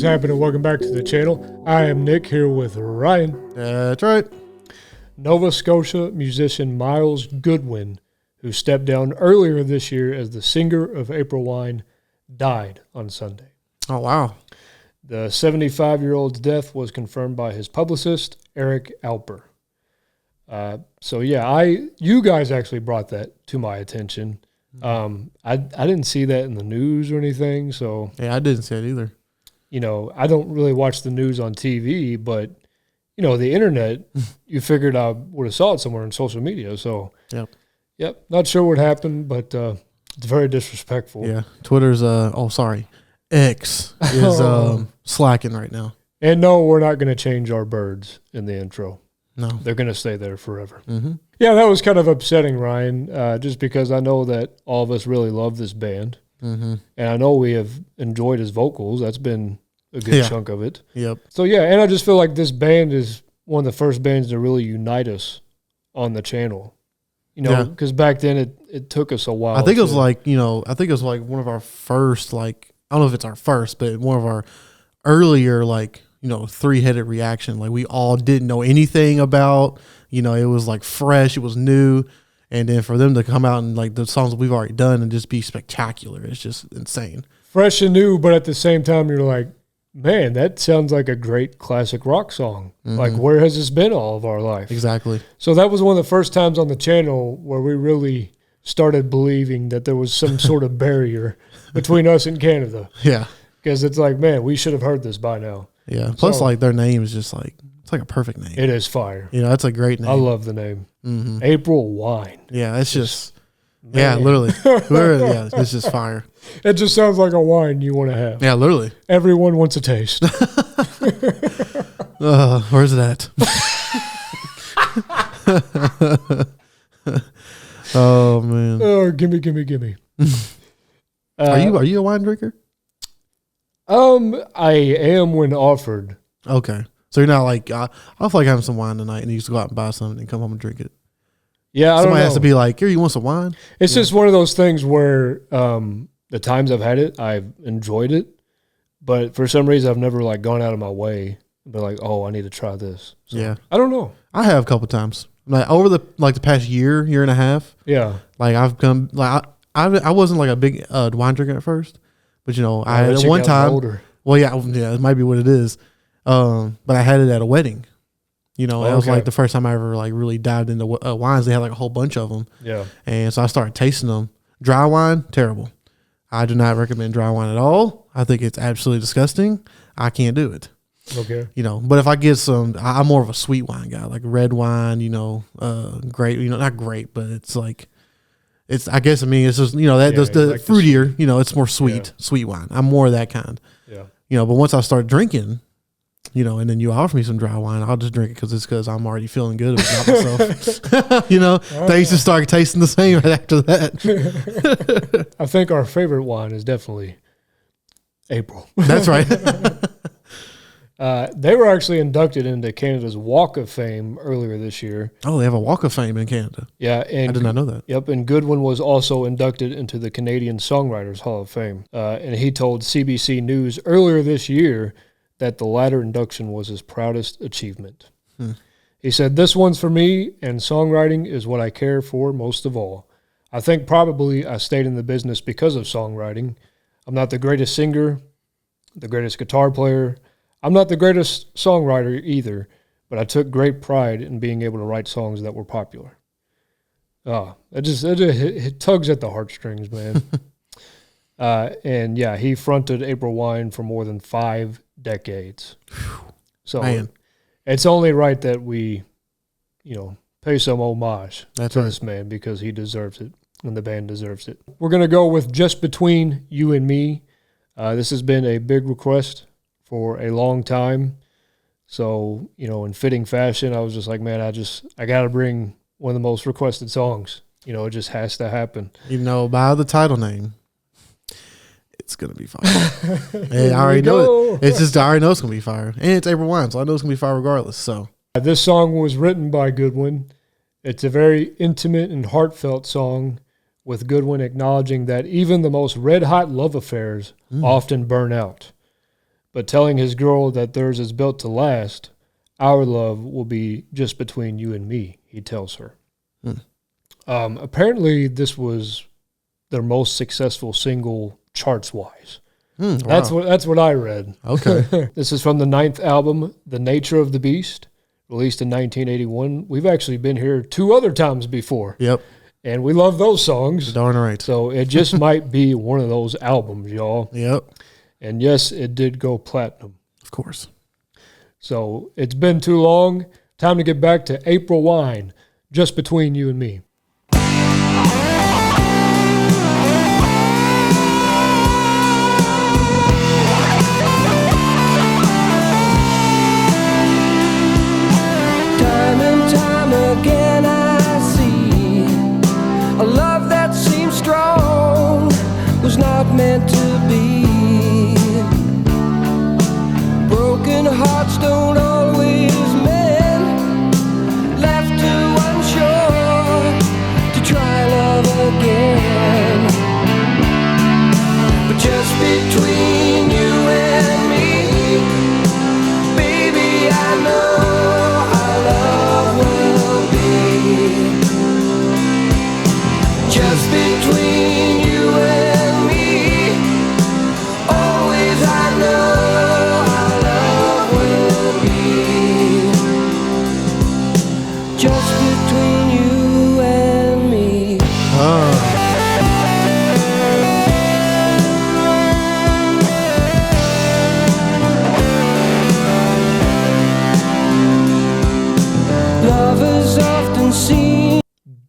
What's happening? Welcome back to the channel. I am Nick here with Ryan. That's right. Nova Scotia musician Miles Goodwin, who stepped down earlier this year as the singer of April Wine, died on Sunday. Oh, wow. The 75-year-old's death was confirmed by his publicist, r.i.p. You guys actually brought that to my attention. I didn't see that in the news or anything, so... Yeah, I didn't see it either. You know, I don't really watch the news on TV, but, you know, the internet, you figured I would have saw it somewhere on social media, so... Yep. Not sure what happened, but it's very disrespectful. Yeah. Twitter's, X is slacking right now. And no, we're not going to change our birds in the intro. No. They're going to stay there forever. Mm-hmm. Yeah, that was kind of upsetting, Ryan, just because I know that all of us really love this band. Mm-hmm. And I know we have enjoyed his vocals. That's been a good chunk of it. Yep. So, yeah, and I just feel like this band is one of the first bands to really unite us on the channel. You know, because back then it took us a while. I think it was like one of our first, like, I don't know if it's our first, but one of our earlier, like, you know, three-headed reaction. Like, we all didn't know anything about, you know, it was like fresh, it was new. And then for them to come out and like the songs we've already done and just be spectacular, it's just insane. Fresh and new, but at the same time, you're like, man, that sounds like a great classic rock song. Mm-hmm. Like, where has this been all of our life? Exactly. So that was one of the first times on the channel where we really started believing that there was some sort of barrier between us and Canada. Yeah. Because it's like, man, we should have heard this by now. Yeah. Plus, like, their name is just like, it's like a perfect name. It is fire. You know, that's a great name. I love the name. Mm-hmm. April Wine. Yeah, it's just, yeah, literally. Yeah, it's just fire. It just sounds like a wine you want to have. Yeah, literally. Everyone wants a taste. Where's that? Oh, man. Oh, gimme. Are you a wine drinker? I am when offered. Okay. So you're not like, I feel like having some wine tonight, and you just go out and buy something and come home and drink it. Yeah, somebody has to be like, here, you want some wine? It's just one of those things where the times I've had it, I've enjoyed it, but for some reason I've never like gone out of my way and be like, oh, I need to try this. So, yeah, I don't know. I have a couple times, like over the past year and a half. Yeah, like I've come like I wasn't like a big wine drinker at first, but you know I had it one time. Older. Well, yeah, it might be what it is. But I had it at a wedding. You know, it was like the first time I ever like really dived into wines. They had like a whole bunch of them. Yeah. And so I started tasting them. Dry wine, terrible. I do not recommend dry wine at all. I think it's absolutely disgusting. I can't do it. Okay. You know, but if I get some, I'm more of a sweet wine guy, like red wine, you know, grape, you know, not grape, but it's like, it's, I guess, I mean, it's just, you know, that the like fruitier, you know, it's more sweet wine. I'm more of that kind. Yeah. You know, but once I start drinking, you know, and then you offer me some dry wine, I'll just drink it because I'm already feeling good about myself. You know, things just start tasting the same right after that. I think our favorite wine is definitely April. That's right. They were actually inducted into Canada's Walk of Fame earlier this year. Oh, they have a Walk of Fame in Canada. Yeah. And I did not know that. Yep, and Goodwin was also inducted into the Canadian Songwriters Hall of Fame. And he told CBC News earlier this year that the latter induction was his proudest achievement. He said, "This one's for me, and songwriting is what I care for most of all. I think probably I stayed in the business because of songwriting. I'm not the greatest singer, the greatest guitar player. I'm not the greatest songwriter either, but I took great pride in being able to write songs that were popular." It tugs at the heartstrings, man. And yeah, he fronted April Wine for more than 5 decades. So man, it's only right that we, you know, pay some homage to this man because he deserves it and the band deserves it. We're going to go with Just Between You and Me. This has been a big request for a long time. So, you know, in fitting fashion, I was just like, man, I got to bring one of the most requested songs. You know, it just has to happen. You know, by the title name, it's going to be fire. And I already know it. It's just, I already know it's going to be fire. And it's April Wine, so I know it's going to be fire regardless. So this song was written by Goodwin. It's a very intimate and heartfelt song with Goodwin acknowledging that even the most red-hot love affairs often burn out. but telling his girl that theirs is built to last. Our love will be just between you and me, he tells her. Apparently, this was their most successful single charts-wise. Wow. That's what I read. Okay. This is from the 9th album, The Nature of the Beast, released in 1981. We've actually been here 2 other times before. Yep. And we love those songs. Darn right. So it just might be one of those albums, y'all. Yep. And yes, it did go platinum. Of course. So it's been too long. Time to get back to April Wine, Just Between You and Me. Time and time again I see a love that seems strong was not meant to be. Broken hearts don't always mend, left too unsure to try love again. But just between you and me, baby, I know our love will be. Just between you and me, always I know our love will be. Just between you and me. Lovers often seen.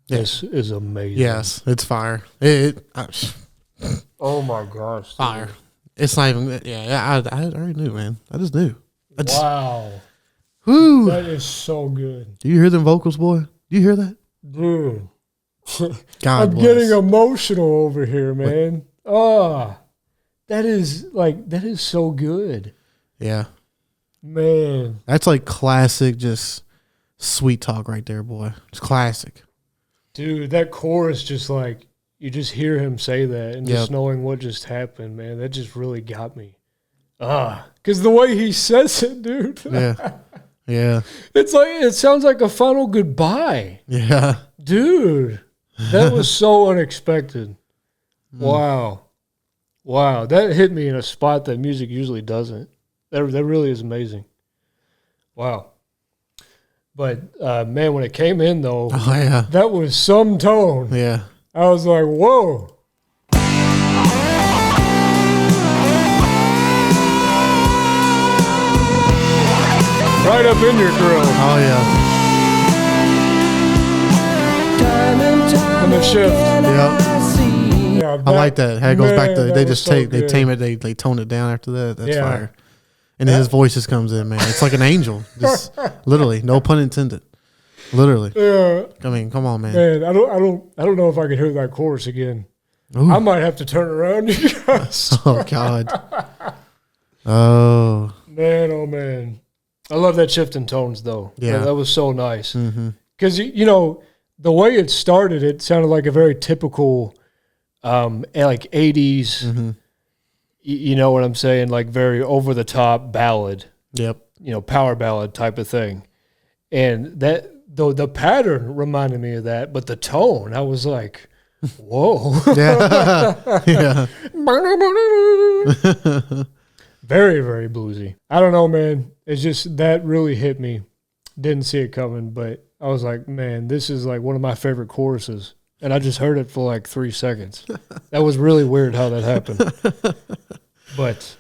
This is amazing. Yes, it's fire. Oh my gosh. Dude. Fire. It's not even. Yeah, I already knew, man. I just knew. Wow. Whoo. That is so good. Do you hear them vocals, boy? Do you hear that? Dude. God I'm bless. getting emotional over here, man. That is so good. Yeah. Man. That's like classic, just sweet talk right there, boy. It's classic. Dude, that chorus just like, you just hear him say that and just Yep. knowing what just happened, man, that just really got me. Because the way he says it, dude. Yeah. Yeah. It's like, it sounds like a final goodbye. Yeah. Dude, that was so unexpected. Wow. Wow. That hit me in a spot that music usually doesn't. That really is amazing. Wow. But, man, when it came in, though, Oh, yeah. that was some tone. Yeah. I was like, whoa. Right up in your grill. Oh, yeah. Time and time And the shift. again Yep. I see. Yeah, I like that. How it goes back to, man, they that just was so take, they good. tame it, they tone it down after that. That's Yeah. fire. And then his voice just comes in, man. It's like an angel. Just literally, no pun intended. Literally. Yeah, I mean, come on, man. man, I don't know if I could hear that chorus again. Ooh. I might have to turn around, you guys. Oh, God. Oh. Man, oh man, I love that shift in tones though. Yeah. That was so nice. Mm-hmm. Because you know the way it started, it sounded like a very typical, like 80s. Mm-hmm. You know what I'm saying? Like very over the top ballad. Yep. Power ballad type of thing. And that though the pattern reminded me of that, but the tone, I was like, whoa. Yeah. Yeah. Very, very bluesy. I don't know, man. It's just that really hit me. Didn't see it coming, but I was like, man, this is like one of my favorite choruses. And I just heard it for like 3 seconds. That was really weird how that happened. But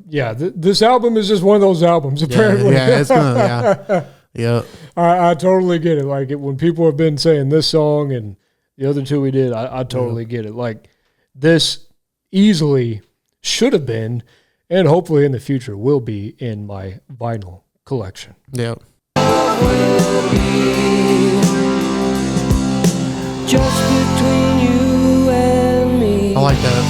yeah, this album is just one of those albums, apparently. Yeah, it's gonna, yeah. I totally get it. Like when people have been saying this song and the other two we did, I totally get it. Like this easily should have been, and hopefully in the future will be in my vinyl collection. Yep. Just between you and me. I like that.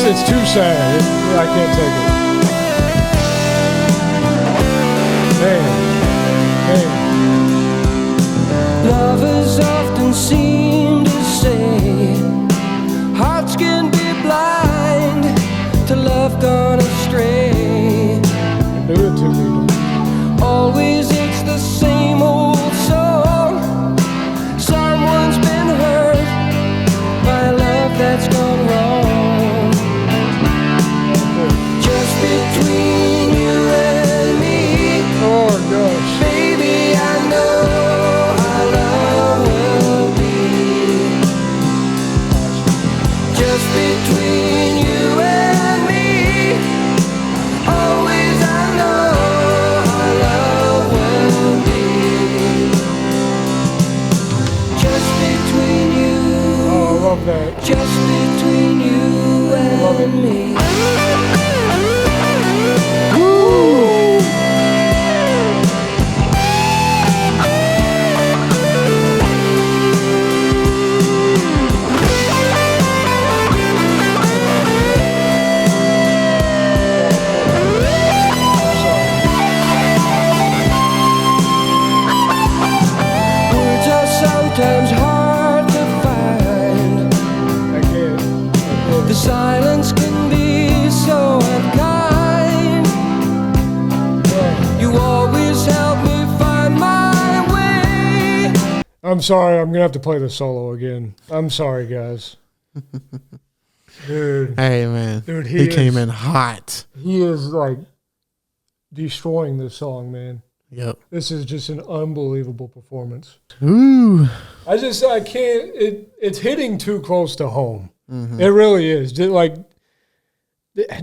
It's too sad. I can't take it. Man. Lovers often seem to say hearts can be blind to love gone the same old song. Someone's been hurt by a love that's gone wrong. Just between you and me. Oh gosh. Baby, I know our love will be just between you and me. Always I know our love will be just between you. Oh, I love that. Just between you and me. Words are sometimes hard to find. I can't. The silence can be so unkind. You always help me find my way. I'm sorry. I'm gonna have to play the solo again. I'm sorry, guys. Dude, Hey, man. Dude, he came is- in hot. he is like destroying this song, man. Yep. This is just an unbelievable performance. Ooh. I can't. It's hitting too close to home. It really is. Like,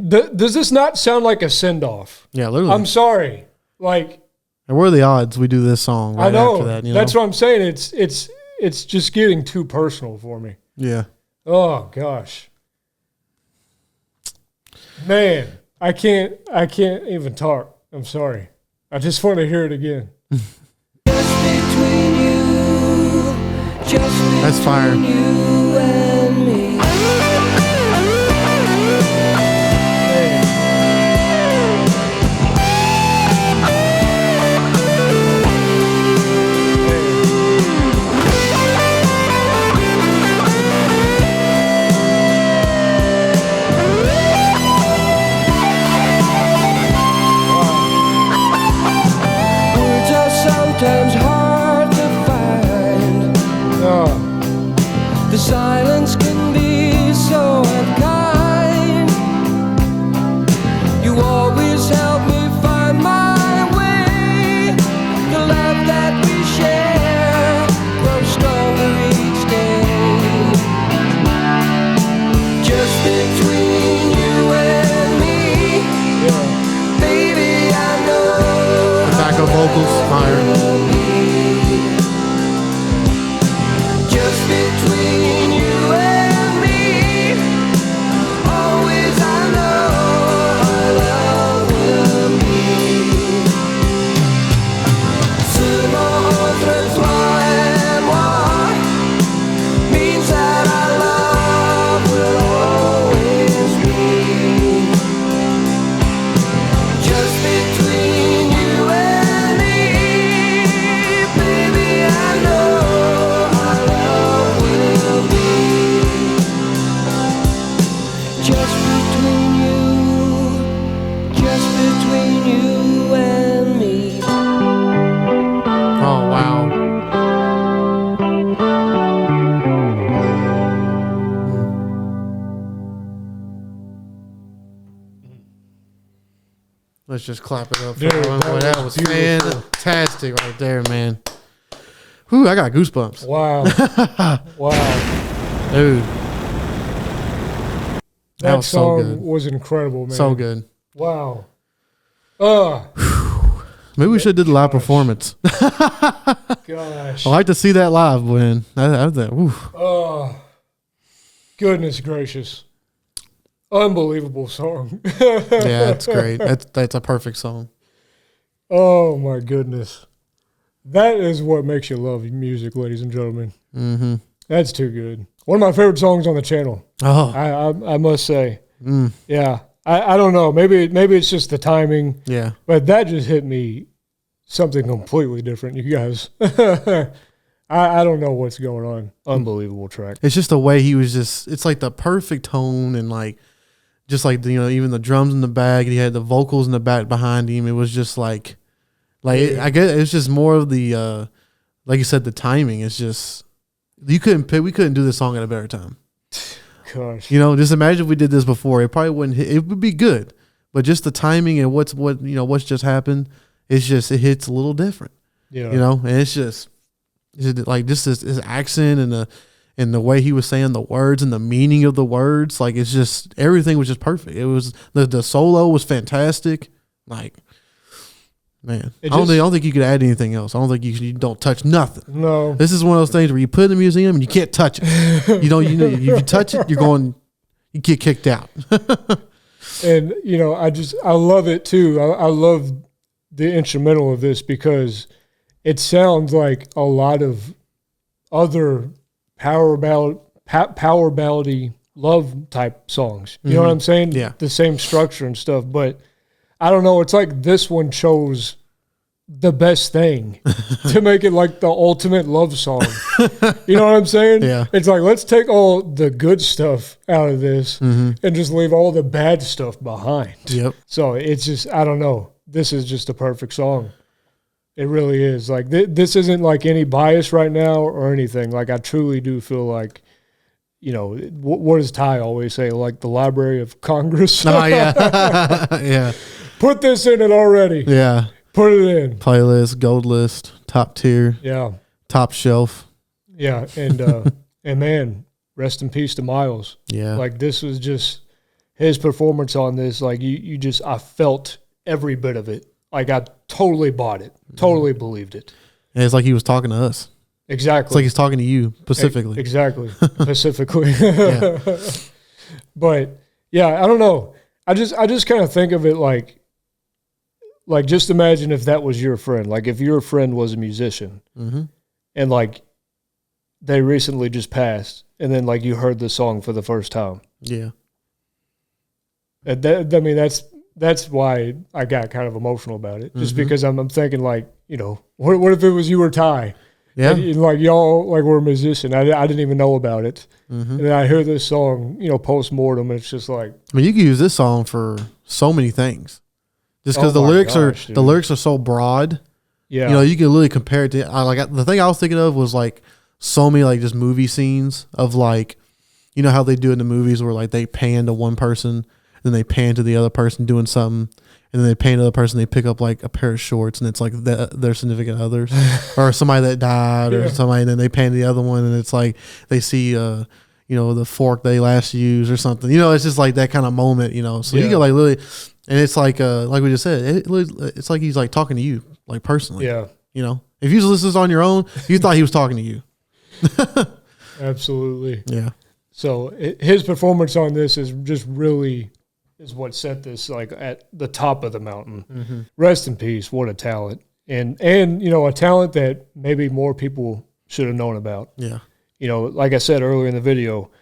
does this not sound like a send off? Yeah, literally. I'm sorry. Like, And what are the odds we do this song right I know. after that? You know? That's what I'm saying. It's just getting too personal for me. Yeah. Oh gosh, man, I can't even talk. I'm sorry. I just want to hear it again. Just between you, just between That's fire. you and me. Words are sometimes hard to find. Oh, The silence can be so unkind. You always help me find my way. The love that we share grows stronger each day. Just between you and me, yeah. baby, I know Backup vocals, fire. will be just between you and me. Always I know our love will be. Seulement entre toi et moi means that our love will always be just between you and me. Baby, I know our love will be just between you and me. Oh, wow. Let's just clap it up. For Dude, Owen. Boy, that that was was beautiful. fantastic right there, man. Whew, I got goosebumps. Wow. Wow. Dude, That was so song good. was incredible, man. So good. Wow. Maybe we should have did the live performance. Gosh. I like to see that live, man. Ooh. Oh, goodness gracious. Unbelievable song. Yeah, it's great. That's a perfect song. Oh, my goodness. That is what makes you love music, ladies and gentlemen. Mm-hmm. That's too good. One of my favorite songs on the channel. Oh, I must say. Yeah. I don't know. Maybe it's just the timing. yeah. But that just hit me something completely different, you guys. I don't know what's going on. Unbelievable track. It's just the way he was just, it's like the perfect tone and like, just like, even the drums in the back, and he had the vocals in the back behind him. It was just like Like I guess it's just more of the like you said, the timing. It's just we couldn't do this song at a better time. Gosh. You know, just imagine if we did this before. It probably wouldn't hit. It would be good, but just the timing and what's just happened. It's just it hits a little different. Yeah. You know, and it's like just his accent and the way he was saying the words and the meaning of the words. Like it's just everything was just perfect. It was the solo was fantastic. Like. Man, I don't think you could add anything else. I don't think you don't touch nothing. No, this is one of those things where you put it in a museum and you can't touch it. you know, if you touch it, you get kicked out. And I love it too. I love the instrumental of this because it sounds like a lot of other power ballady love type songs. You know what I'm saying? Yeah, the same structure and stuff, but. I don't know. It's like this one chose the best thing to make it like the ultimate love song. You know what I'm saying? Yeah. It's like, let's take all the good stuff out of this and just leave all the bad stuff behind. Yep. So it's just, I don't know. This is just a perfect song. It really is. Like, this isn't like any bias right now or anything. Like, I truly do feel like, what does Ty always say? Like the Library of Congress? Oh, yeah. Yeah. Put this in it already. Yeah. Put it in. Playlist, gold list, top tier. Yeah. Top shelf. Yeah. And and man, rest in peace to Miles. Yeah. Like this was just his performance on this. Like I felt every bit of it. Like I totally bought it. Totally believed it. And it's like he was talking to us. Exactly. It's like he's talking to you specifically. Exactly. Specifically. Yeah. But yeah, I don't know. I just kind of think of it like just imagine if that was your friend. Like if your friend was a musician and like they recently just passed and then like you heard the song for the first time. Yeah. And that's why I got kind of emotional about it. Just because I'm thinking like, what if it was you or Ty? Yeah. And like y'all like were a musician. I didn't even know about it. And then I hear this song, post-mortem, and it's just like. I mean, you can use this song for so many things. Just because the lyrics are so broad. Yeah. You can really compare it to the thing I was thinking of was like so many like just movie scenes of like, how they do in the movies where like they pan to one person, then they pan to the other person doing something, and then they pan to the other person, they pick up like a pair of shorts and it's like their significant others or somebody that died or somebody, and then they pan to the other one and it's like they see the fork they last used or something. It's just like that kind of moment, so you can like literally. And it's like we just said, it's like he's like talking to you, like personally. Yeah. If you just listen on your own, you thought he was talking to you. Absolutely. Yeah. So his performance on this is just really is what set this like at the top of the mountain. Rest in peace. What a talent. And a talent that maybe more people should have known about. Yeah. Like I said earlier in the video,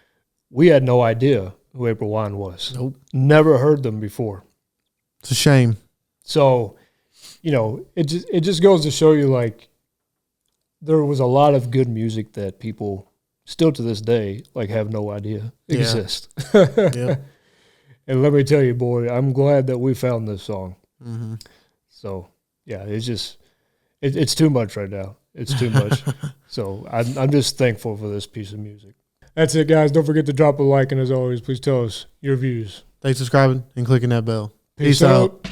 we had no idea who April Wine was. Nope. Never heard them before. It's a shame. So, it just goes to show you like there was a lot of good music that people still to this day like have no idea exist. Yeah. And let me tell you, boy, I'm glad that we found this song. Mm-hmm. So yeah, it's just it's too much right now. It's too much. So I'm just thankful for this piece of music. That's it, guys. Don't forget to drop a like, and as always, please tell us your views. Thanks for subscribing and clicking that bell. Peace out.